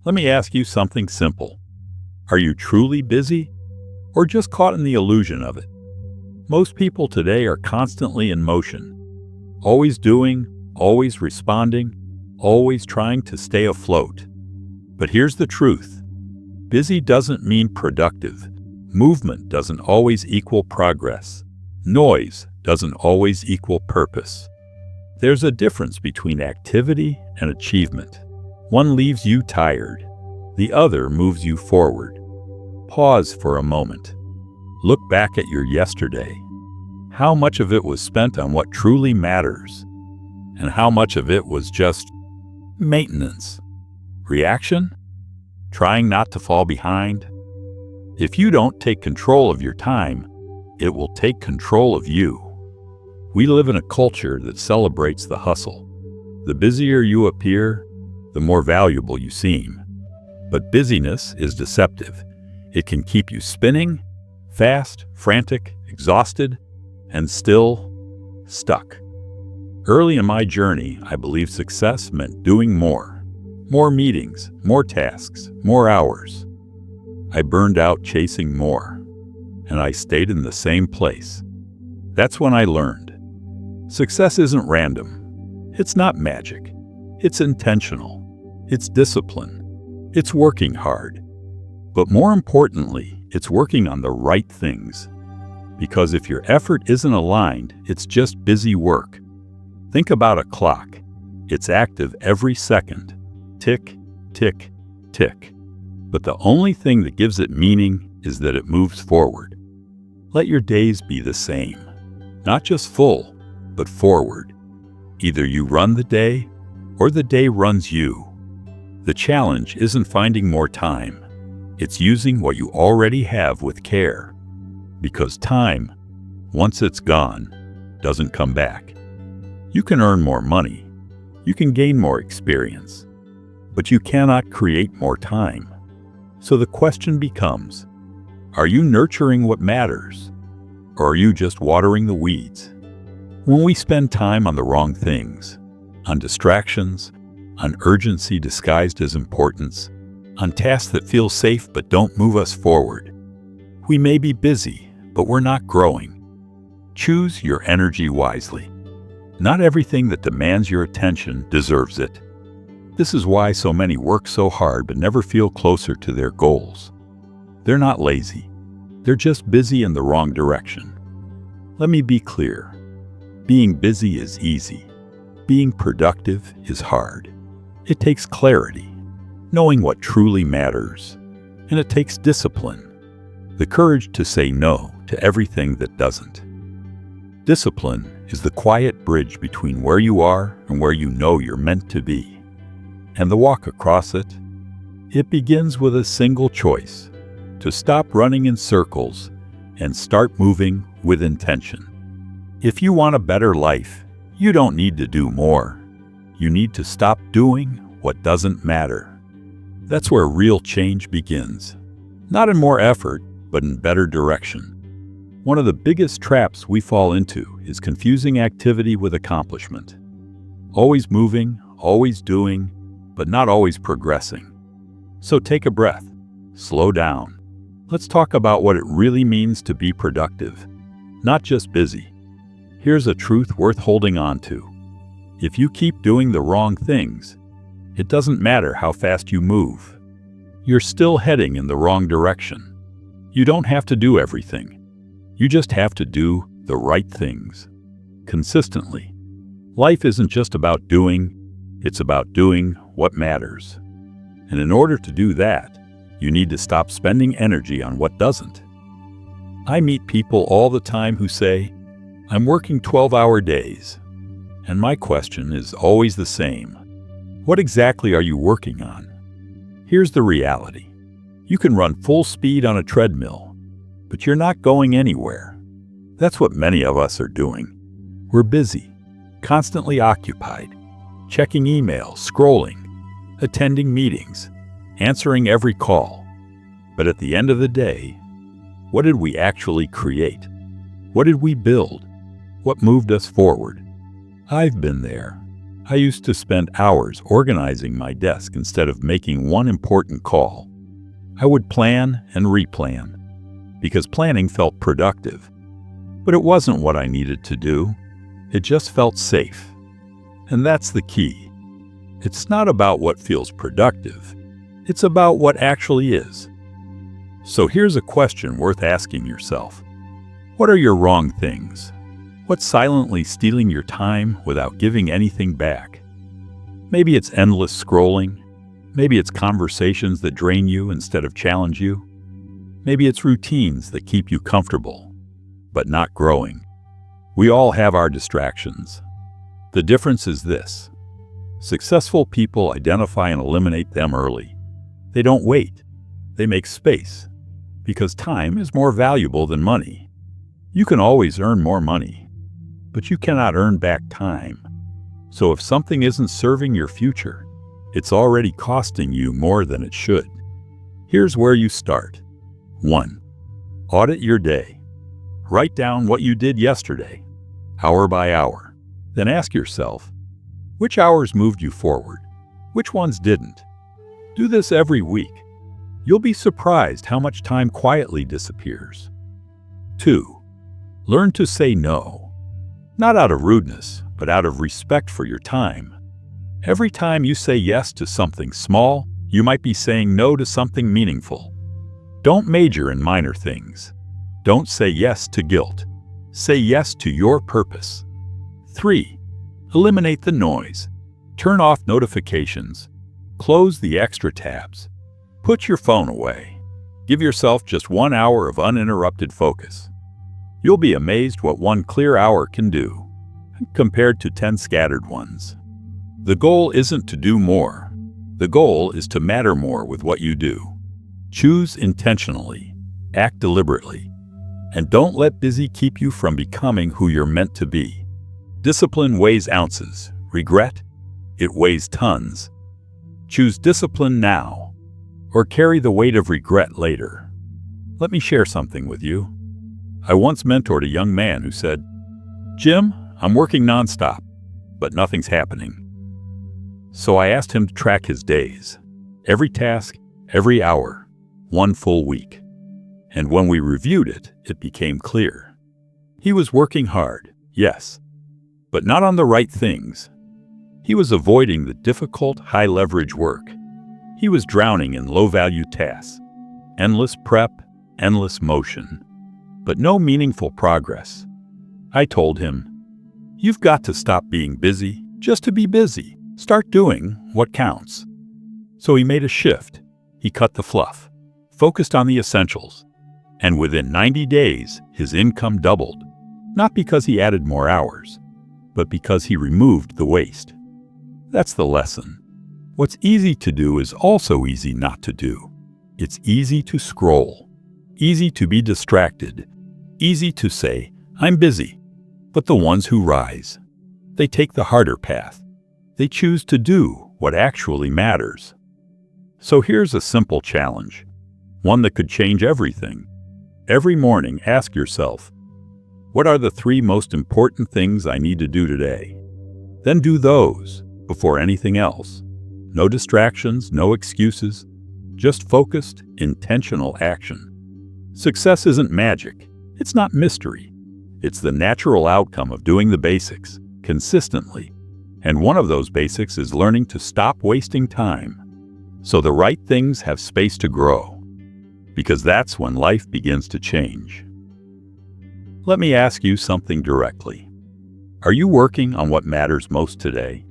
Let me ask you something simple. Are you truly busy or just caught in the illusion of it? Most people today are constantly in motion, always doing, always responding, always trying to stay afloat. But here's the truth. Busy doesn't mean productive. Movement doesn't always equal progress. Noise doesn't always equal purpose. There's a difference between activity and achievement. One leaves you tired. The other moves you forward. Pause for a moment. Look back at your yesterday. How much of it was spent on what truly matters? And how much of it was just maintenance? Reaction? Trying not to fall behind? If you don't take control of your time, it will take control of you. We live in a culture that celebrates the hustle. The busier you appear, the more valuable you seem. But busyness is deceptive. It can keep you spinning, fast, frantic, exhausted, and still stuck. Early in my journey, I believed success meant doing more. More meetings, more tasks, more hours. I burned out chasing more, and I stayed in the same place. That's when I learned. Success isn't random. It's not magic. It's intentional. It's discipline. It's working hard. But more importantly, it's working on the right things. Because if your effort isn't aligned, it's just busy work. Think about a clock. It's active every second. Tick, tick, tick. But the only thing that gives it meaning is that it moves forward. Let your days be the same. Not just full, but forward. Either you run the day, or the day runs you. The challenge isn't finding more time. It's using what you already have with care. Because time, once it's gone, doesn't come back. You can earn more money. You can gain more experience. But you cannot create more time. So the question becomes, are you nurturing what matters? Or are you just watering the weeds? When we spend time on the wrong things, on distractions, on urgency disguised as importance, on tasks that feel safe but don't move us forward, we may be busy, but we're not growing. Choose your energy wisely. Not everything that demands your attention deserves it. This is why so many work so hard but never feel closer to their goals. They're not lazy. They're just busy in the wrong direction. Let me be clear. Being busy is easy. Being productive is hard. It takes clarity, knowing what truly matters, and it takes discipline, the courage to say no to everything that doesn't. Discipline is the quiet bridge between where you are and where you know you're meant to be. And the walk across it, it begins with a single choice: to stop running in circles and start moving with intention. If you want a better life, you don't need to do more. You need to stop doing what doesn't matter. That's where real change begins. Not in more effort, but in better direction. One of the biggest traps we fall into is confusing activity with accomplishment. Always moving, always doing, but not always progressing. So take a breath. Slow down. Let's talk about what it really means to be productive, not just busy. Here's a truth worth holding on to. If you keep doing the wrong things, it doesn't matter how fast you move. You're still heading in the wrong direction. You don't have to do everything. You just have to do the right things, consistently. Life isn't just about doing, it's about doing what matters. And in order to do that, you need to stop spending energy on what doesn't. I meet people all the time who say, "I'm working 12-hour days." And my question is always the same. What exactly are you working on? Here's the reality. You can run full speed on a treadmill, but you're not going anywhere. That's what many of us are doing. We're busy, constantly occupied, checking emails, scrolling, attending meetings, answering every call. But at the end of the day, what did we actually create? What did we build? What moved us forward? I've been there. I used to spend hours organizing my desk instead of making one important call. I would plan and replan, because planning felt productive. But it wasn't what I needed to do. It just felt safe. And that's the key. It's not about what feels productive. It's about what actually is. So here's a question worth asking yourself. What are your wrong things? What's silently stealing your time without giving anything back? Maybe it's endless scrolling. Maybe it's conversations that drain you instead of challenge you. Maybe it's routines that keep you comfortable, but not growing. We all have our distractions. The difference is this. Successful people identify and eliminate them early. They don't wait. They make space, because time is more valuable than money. You can always earn more money, but you cannot earn back time. So if something isn't serving your future, it's already costing you more than it should. Here's where you start. 1. Audit your day. Write down what you did yesterday, hour by hour. Then ask yourself, which hours moved you forward? Which ones didn't? Do this every week. You'll be surprised how much time quietly disappears. 2. Learn to say no. Not out of rudeness, but out of respect for your time. Every time you say yes to something small, you might be saying no to something meaningful. Don't major in minor things. Don't say yes to guilt. Say yes to your purpose. 3. Eliminate the noise. Turn off notifications. Close the extra tabs. Put your phone away. Give yourself just 1 hour of uninterrupted focus. You'll be amazed what 1 clear hour can do, compared to 10 scattered ones. The goal isn't to do more. The goal is to matter more with what you do. Choose intentionally. Act deliberately. And don't let busy keep you from becoming who you're meant to be. Discipline weighs ounces. Regret? It weighs tons. Choose discipline now, or carry the weight of regret later. Let me share something with you. I once mentored a young man who said, "Jim, I'm working nonstop, but nothing's happening." So I asked him to track his days, every task, every hour, 1 full week. And when we reviewed it, it became clear. He was working hard, yes, but not on the right things. He was avoiding the difficult, high-leverage work. He was drowning in low-value tasks, endless prep, endless motion, but no meaningful progress. I told him, "You've got to stop being busy just to be busy. Start doing what counts." So he made a shift. He cut the fluff, focused on the essentials, and within 90 days, his income doubled. Not because he added more hours, but because he removed the waste. That's the lesson. What's easy to do is also easy not to do. It's easy to scroll, easy to be distracted, easy to say, "I'm busy." But the ones who rise, they take the harder path. They choose to do what actually matters. So here's a simple challenge, one that could change everything. Every morning, ask yourself, what are the 3 most important things I need to do today? Then do those before anything else. No distractions, no excuses, just focused, intentional action. Success isn't magic. It's not mystery. It's the natural outcome of doing the basics, consistently. And one of those basics is learning to stop wasting time, so the right things have space to grow. Because that's when life begins to change. Let me ask you something directly. Are you working on what matters most today?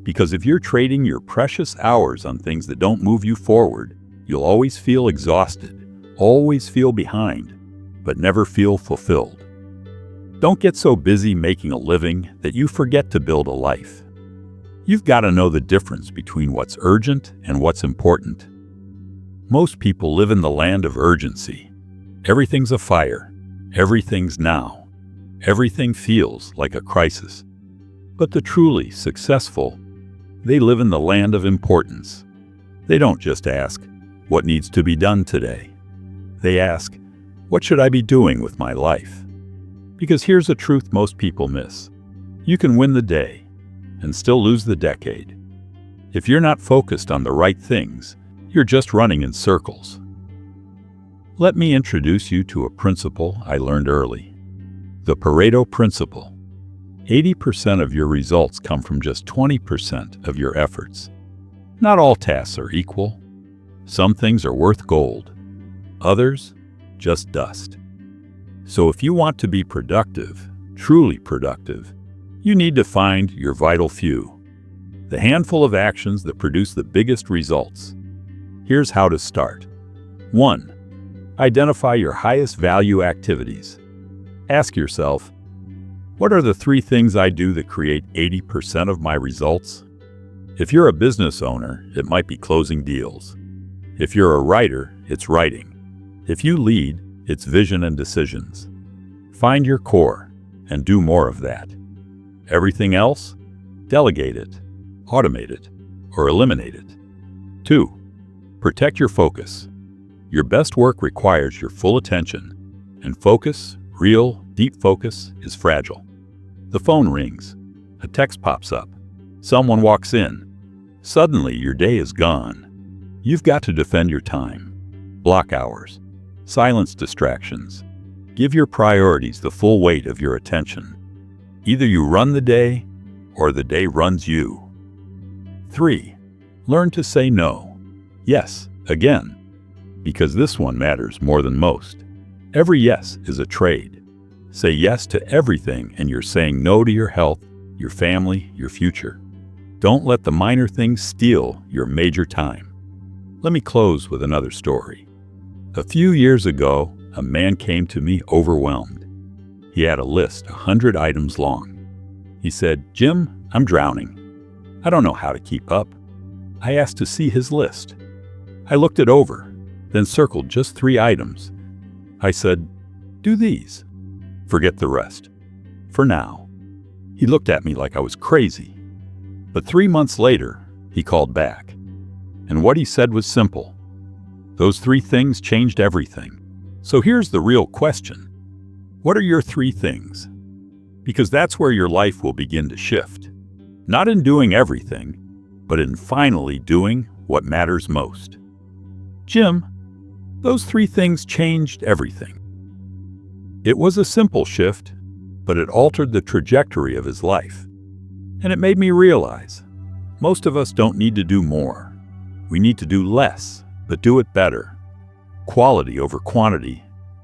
Because if you're trading your precious hours on things that don't move you forward, you'll always feel exhausted, always feel behind, but never feel fulfilled. Don't get so busy making a living that you forget to build a life. You've got to know the difference between what's urgent and what's important. Most people live in the land of urgency. Everything's a fire. Everything's now. Everything feels like a crisis. But the truly successful, they live in the land of importance. They don't just ask, what needs to be done today? They ask, what should I be doing with my life? Because here's a truth most people miss. You can win the day, and still lose the decade. If you're not focused on the right things, you're just running in circles. Let me introduce you to a principle I learned early. The Pareto principle. 80% of your results come from just 20% of your efforts. Not all tasks are equal. Some things are worth gold. Others, just dust. So if you want to be productive, truly productive, you need to find your vital few. The handful of actions that produce the biggest results. Here's how to start. 1. Identify your highest value activities. Ask yourself, what are the 3 things I do that create 80% of my results? If you're a business owner, it might be closing deals. If you're a writer, it's writing. If you lead, it's vision and decisions. Find your core and do more of that. Everything else? Delegate it, automate it, or eliminate it. 2. Protect your focus. Your best work requires your full attention, and focus, real, deep focus, is fragile. The phone rings, a text pops up, someone walks in. Suddenly, your day is gone. You've got to defend your time. Block hours. Silence distractions. Give your priorities the full weight of your attention. Either you run the day, or the day runs you. 3. Learn to say no. Yes, again. Because this one matters more than most. Every yes is a trade. Say yes to everything and you're saying no to your health, your family, your future. Don't let the minor things steal your major time. Let me close with another story. A few years ago, a man came to me overwhelmed. He had a list 100 items long. He said, "Jim, I'm drowning. I don't know how to keep up." I asked to see his list. I looked it over, then circled just 3 items. I said, "Do these. Forget the rest. For now." He looked at me like I was crazy. But 3 months later, he called back. And what he said was simple. Those 3 things changed everything. So here's the real question. What are your 3 things? Because that's where your life will begin to shift. Not in doing everything, but in finally doing what matters most. Jim, those 3 things changed everything. It was a simple shift, but it altered the trajectory of his life. And it made me realize, most of us don't need to do more. We need to do less, but do it better. Quality over quantity,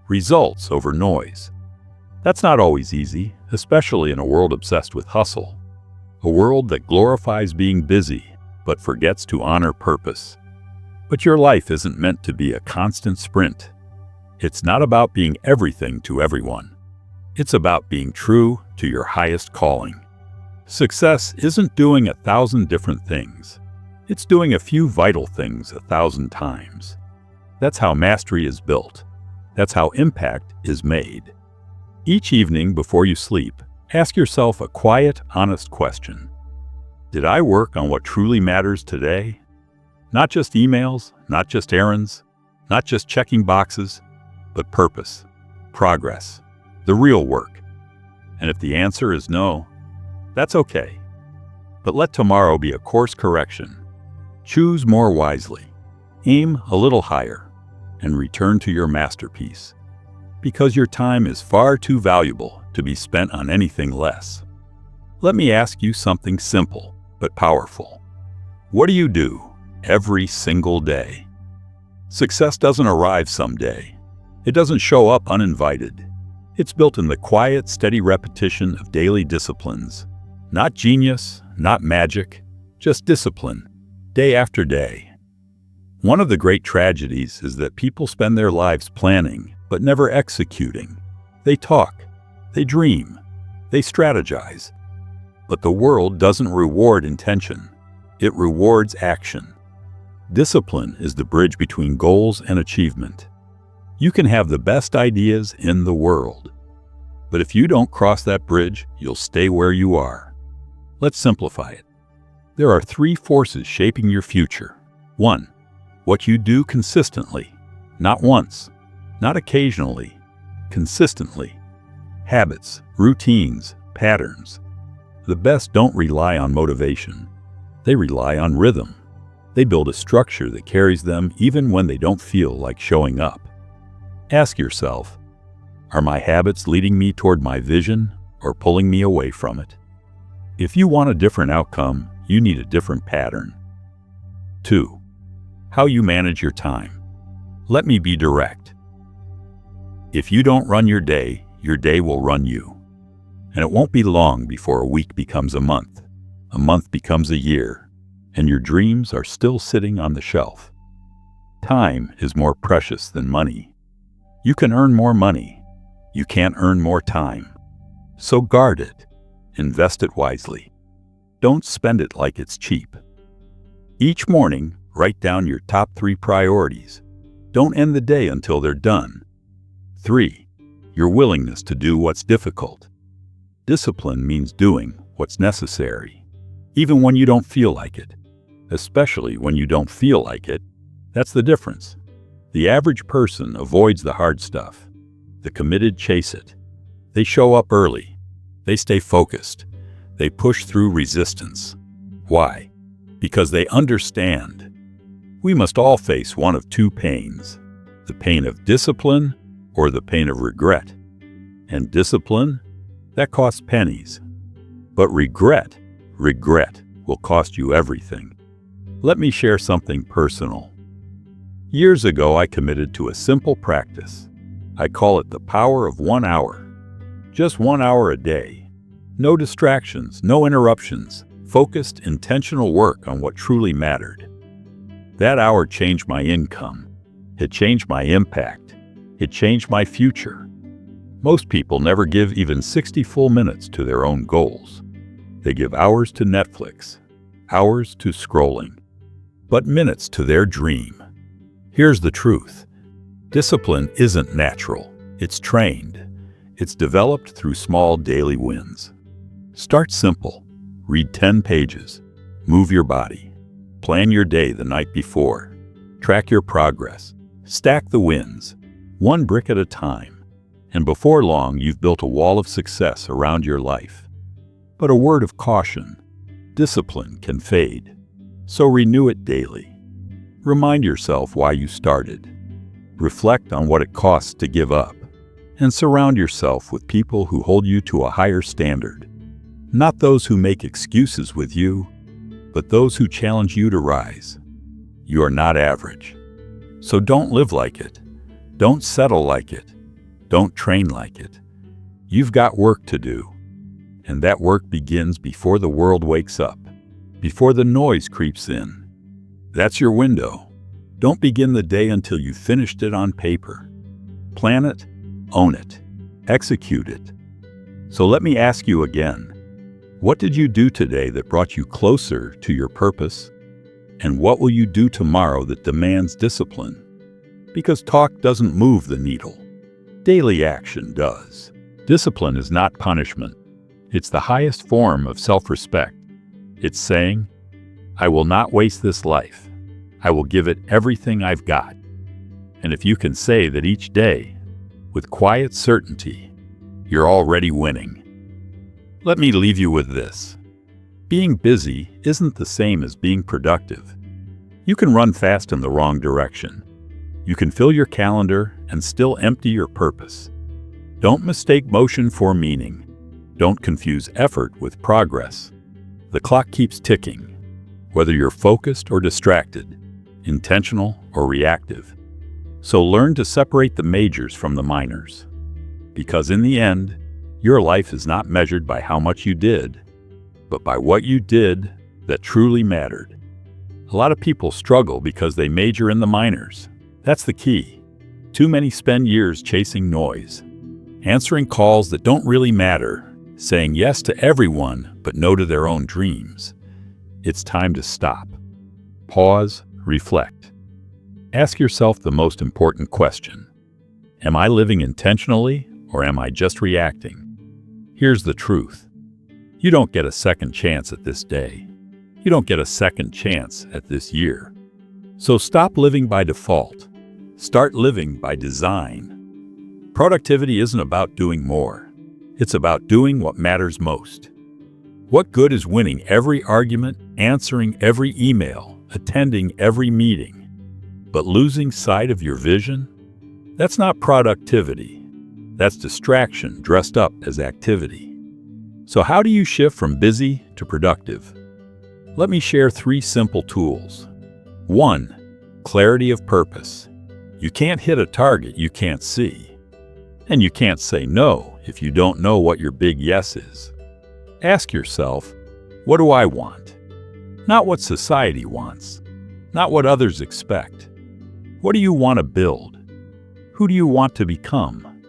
results over noise. That's not always easy, especially in a world obsessed with hustle. A world that glorifies being busy, but forgets to honor purpose. But your life isn't meant to be a constant sprint. It's not about being everything to everyone. It's about being true to your highest calling. Success isn't doing 1,000 different things. It's doing a few vital things 1,000 times. That's how mastery is built. That's how impact is made. Each evening before you sleep, ask yourself a quiet, honest question. Did I work on what truly matters today? Not just emails, not just errands, not just checking boxes, but purpose, progress, the real work. And if the answer is no, that's okay. But let tomorrow be a course correction. Choose more wisely, aim a little higher, and return to your masterpiece. Because your time is far too valuable to be spent on anything less. Let me ask you something simple but powerful. What do you do every single day? Success doesn't arrive someday. It doesn't show up uninvited. It's built in the quiet, steady repetition of daily disciplines. Not genius, not magic, just discipline, day after day. One of the great tragedies is that people spend their lives planning, but never executing. They talk, they dream, they strategize. But the world doesn't reward intention. It rewards action. Discipline is the bridge between goals and achievement. You can have the best ideas in the world. But if you don't cross that bridge, you'll stay where you are. Let's simplify it. There are 3 forces shaping your future. 1. What you do consistently. Not once, not occasionally, consistently. Habits, routines, patterns. The best don't rely on motivation. They rely on rhythm. They build a structure that carries them even when they don't feel like showing up. Ask yourself, are my habits leading me toward my vision or pulling me away from it? If you want a different outcome, you need a different pattern. 2. How you manage your time. Let me be direct. If you don't run your day will run you. And it won't be long before a week becomes a month becomes a year, and your dreams are still sitting on the shelf. Time is more precious than money. You can earn more money. You can't earn more time. So guard it. Invest it wisely. Don't spend it like it's cheap. Each morning, write down your top 3 priorities. Don't end the day until they're done. 3. Your willingness to do what's difficult. Discipline means doing what's necessary, even when you don't feel like it. Especially when you don't feel like it. That's the difference. The average person avoids the hard stuff. The committed chase it. They show up early. They stay focused. They push through resistance. Why? Because they understand. We must all face one of 2 pains, the pain of discipline or the pain of regret. And discipline, that costs pennies. But regret will cost you everything. Let me share something personal. Years ago, I committed to a simple practice. I call it the power of 1 hour. Just 1 hour a day. No distractions, no interruptions. Focused, intentional work on what truly mattered. That hour changed my income. It changed my impact. It changed my future. Most people never give even 60 full minutes to their own goals. They give hours to Netflix, hours to scrolling, but minutes to their dream. Here's the truth. Discipline isn't natural. It's trained. It's developed through small daily wins. Start simple. Read 10 pages. Move your body. Plan your day the night before. Track your progress. Stack the wins, 1 brick at a time. And before long, you've built a wall of success around your life. But a word of caution, discipline can fade. So renew it daily. Remind yourself why you started. Reflect on what it costs to give up. And surround yourself with people who hold you to a higher standard. Not those who make excuses with you, but those who challenge you to rise. You are not average. So don't live like it. Don't settle like it. Don't train like it. You've got work to do. And that work begins before the world wakes up, before the noise creeps in. That's your window. Don't begin the day until you've finished it on paper. Plan it, own it, execute it. So let me ask you again. What did you do today that brought you closer to your purpose? And what will you do tomorrow that demands discipline? Because talk doesn't move the needle. Daily action does. Discipline is not punishment. It's the highest form of self-respect. It's saying, I will not waste this life. I will give it everything I've got. And if you can say that each day, with quiet certainty, you're already winning. Let me leave you with this. Being busy isn't the same as being productive. You can run fast in the wrong direction. You can fill your calendar and still empty your purpose. Don't mistake motion for meaning. Don't confuse effort with progress. The clock keeps ticking, whether you're focused or distracted, intentional or reactive. So learn to separate the majors from the minors. Because in the end, your life is not measured by how much you did, but by what you did that truly mattered. A lot of people struggle because they major in the minors. That's the key. Too many spend years chasing noise, answering calls that don't really matter, saying yes to everyone but no to their own dreams. It's time to stop. Pause, reflect. Ask yourself the most important question. Am I living intentionally or am I just reacting? Here's the truth. You don't get a second chance at this day. You don't get a second chance at this year. So stop living by default. Start living by design. Productivity isn't about doing more. It's about doing what matters most. What good is winning every argument, answering every email, attending every meeting, but losing sight of your vision? That's not productivity. That's distraction dressed up as activity. So how do you shift from busy to productive? Let me share 3 simple tools. 1. Clarity of purpose. You can't hit a target you can't see. And you can't say no if you don't know what your big yes is. Ask yourself, what do I want? Not what society wants. Not what others expect. What do you want to build? Who do you want to become?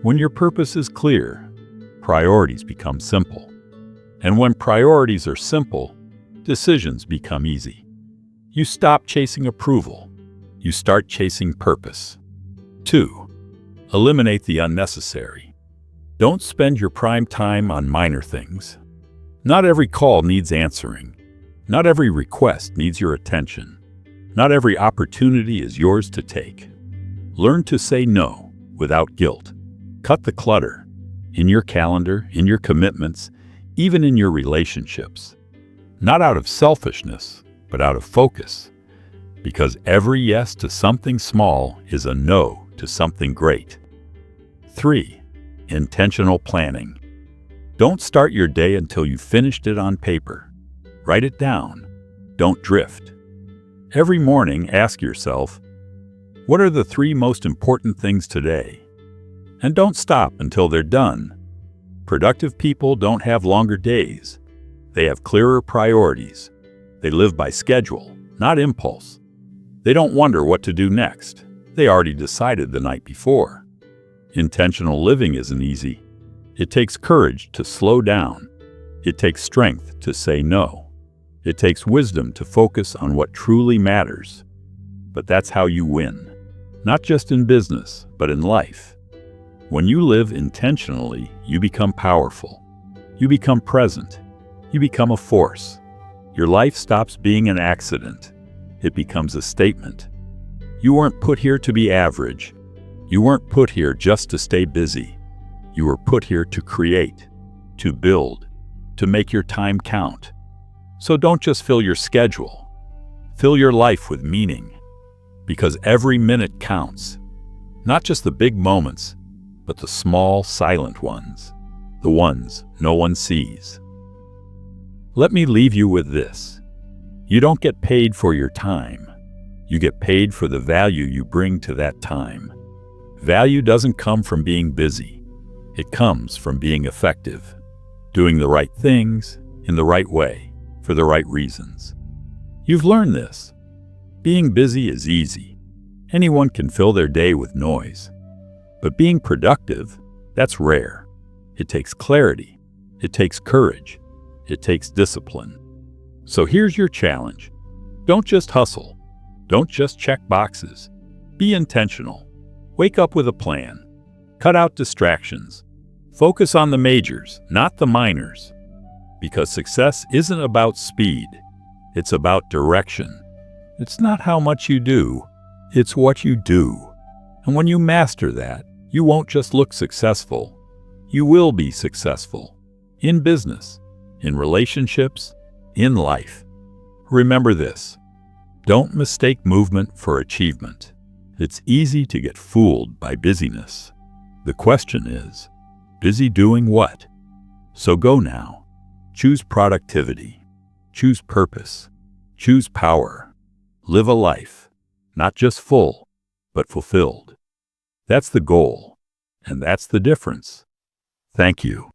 When your purpose is clear, priorities become simple. And when priorities are simple, decisions become easy. You stop chasing approval. You start chasing purpose. 2. Eliminate the unnecessary. Don't spend your prime time on minor things. Not every call needs answering. Not every request needs your attention. Not every opportunity is yours to take. Learn to say no without guilt. Cut the clutter in your calendar, in your commitments, even in your relationships. Not out of selfishness, but out of focus. Because every yes to something small is a no to something great. 3. Intentional planning. Don't start your day until you've finished it on paper. Write it down. Don't drift. Every morning, ask yourself, what are the 3 most important things today? And don't stop until they're done. Productive people don't have longer days. They have clearer priorities. They live by schedule, not impulse. They don't wonder what to do next. They already decided the night before. Intentional living isn't easy. It takes courage to slow down. It takes strength to say no. It takes wisdom to focus on what truly matters. But that's how you win. Not just in business, but in life. When you live intentionally, you become powerful. You become present. You become a force. Your life stops being an accident. It becomes a statement. You weren't put here to be average. You weren't put here just to stay busy. You were put here to create, to build, to make your time count. So don't just fill your schedule. Fill your life with meaning. Because every minute counts. Not just the big moments, but the small, silent ones. The ones no one sees. Let me leave you with this. You don't get paid for your time. You get paid for the value you bring to that time. Value doesn't come from being busy. It comes from being effective, doing the right things in the right way, for the right reasons. You've learned this. Being busy is easy. Anyone can fill their day with noise. But being productive, that's rare. It takes clarity. It takes courage. It takes discipline. So here's your challenge. Don't just hustle. Don't just check boxes. Be intentional. Wake up with a plan. Cut out distractions. Focus on the majors, not the minors. Because success isn't about speed. It's about direction. It's not how much you do. It's what you do. And when you master that, you won't just look successful. You will be successful. In business, in relationships, in life. Remember this. Don't mistake movement for achievement. It's easy to get fooled by busyness. The question is, busy doing what? So go now. Choose productivity. Choose purpose. Choose power. Live a life, not just full, but fulfilled. That's the goal, and that's the difference. Thank you.